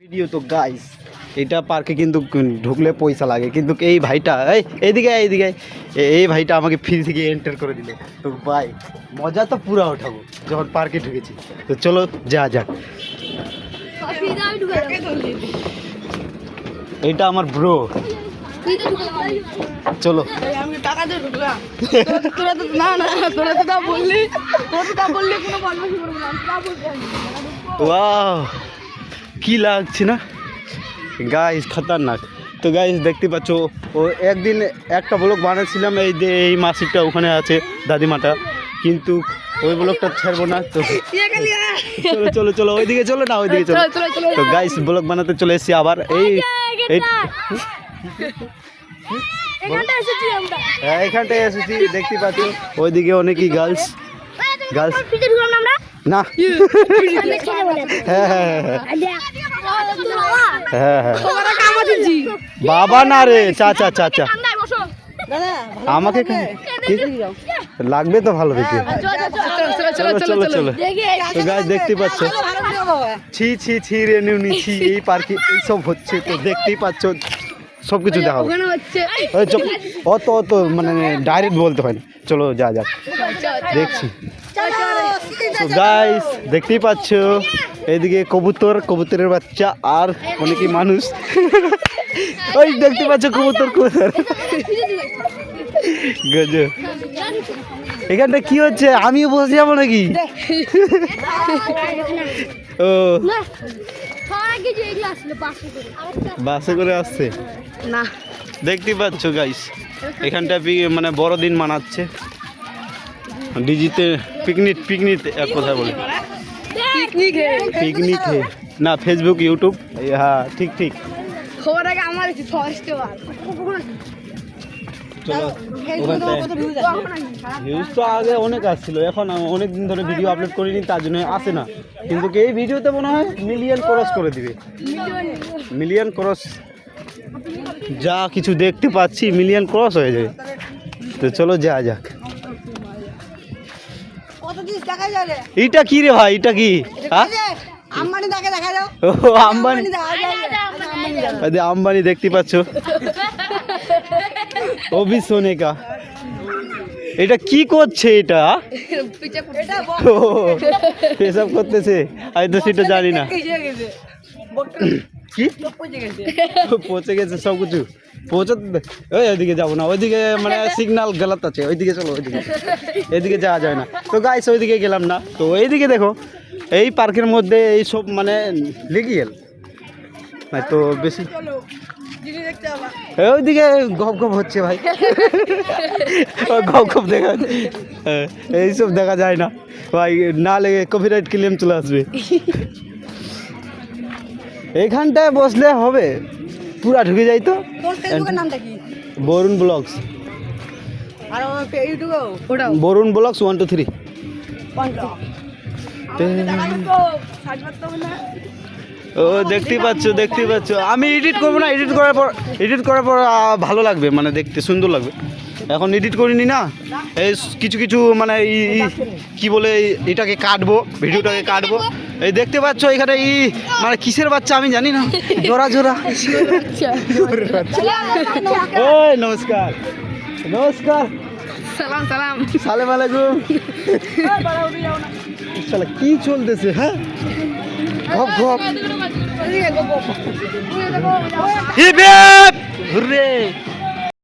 Video তো guys এটা পার্কে কিন্তু ঢুকলে পয়সা লাগে, কিন্তু এই ভাইটা এইদিকে এই ভাইটা আমাকে ফ্রি থেকে এন্টার করে দিলে। তো ভাই মজা তো পুরো উঠাবো যখন পার্কে ঢুকেছি। তো চলো যা যাক। এটা আমার ব্রো, চলো। আমি টাকা দিয়ে ঢুকলাম, তোরা তো না তোরা তো তা বললি, কোনো বদমাশি করবো না, তা বলতে ওয়াও কি লাগছে না গাইস, খতরনাক। তো গাইস দেখতে পাচ্ছ ও একদিন একটা ব্লগ বানাচ্ছিলাম, এই যে এই মাসিটা ওখানে আছে দাদিমাটা, কিন্তু ওই ব্লগটা ছাড়বো না। তো চলো চলো চলো ওইদিকে চলো না, ওইদিকে চলো। তো গাইস ব্লগ বানাতে চলে এসেছি আবার। এইখানটায় এসেছি, দেখতে পাচ্ছ ওইদিকে অনেকই গার্লস না। হ্যাঁ বাবা না রে, চাচা চাচা আমাকে লাগবে তো ভালো দেখে। চলো চলো। তো গাইস দেখতে পাচ্ছ ছি ছি ছি রে নিউনি ছি, এই পার্কে এইসব হচ্ছে। তো দেখতেই পাচ্ছ সব কিছু দেখাবো। অত অত মানে ডাইরেক্ট বলতে হয় না, চলো যা যাক দেখছি। তো গাইস দেখতেই পাচ্ছ এইদিকে কবুতরের বাচ্চা আর অনেকই মানুষ। ওই দেখতে পাচ্ছ কবুতর গজব। এখানটা কি হচ্ছে, আমিও বসে যাবো নাকি? ও বাসে করে আসছে না, দেখতে পাচ্ছ গাইস এখানটা মানে বড়দিন মানাচ্ছে ডিজিতে। পিকনিক এক কথা বলে, পিকনিক না ফেসবুক ইউটিউব, হ্যাঁ ঠিক খবর আগে আমার চলো। ভিউজ তো আগে অনেক আসছিল, এখন অনেক দিন ধরে ভিডিও আপলোড করিনি, তার জন্য আসে না। কিন্তু এই ভিডিওতে মনে হয় মিলিয়ন ক্রস করে দিবে, মিলিয়ন ক্রস যা কিছু দেখতে পাচ্ছি মিলিয়ন ক্রস হয়ে যাবে। তো চলো যা যাক। এইটা কি রে ভাই, এটা কি? আম্বানি দেখতে পাচ্ছ, অভি সোনেকা। এটা কি করছে? এটা পেশাব করতেছে, আমি তো সেটা জানি না। কি পচে গেছে সব কিছু? পৌঁছাতে ওইদিকে যাবো না, ওইদিকে মানে সিগন্যাল গলত আছে, ওইদিকে চলো। এদিকে যাওয়া যায় না। তো গাইস ওইদিকে গেলাম না। তো এইদিকে দেখো এই পার্কের মধ্যে এই সব মানে লিগেল না, তো বেশি ওইদিকে গপ হচ্ছে ভাই। গপ দেখা এইসব দেখা যায় না ভাই, না লেগে কপিরাইট ক্লেম চলে আসবে। এইখানটায় বসলে হবে, পুরা ঢুকে যাই। তো বরুণ ব্লগস, বরুণ ব্লগস 1 2 3। ও দেখতে পাচ্ছ আমি এডিট করবো না, এডিট করার পর ভালো লাগবে, মানে দেখতে সুন্দর লাগবে। এখন এডিট করিনি না, এই কিছু মানে কি বলে এটাকে কাটবো, ভিডিওটাকে কাটবো। এই দেখতে পাচ্ছ এখানে মানে কিসের বাচ্চা আমি জানি না, জোড়া ওই নমস্কার সালাম আলাইকুম। শালা কি চলতেছে? হ্যাঁ ঘপ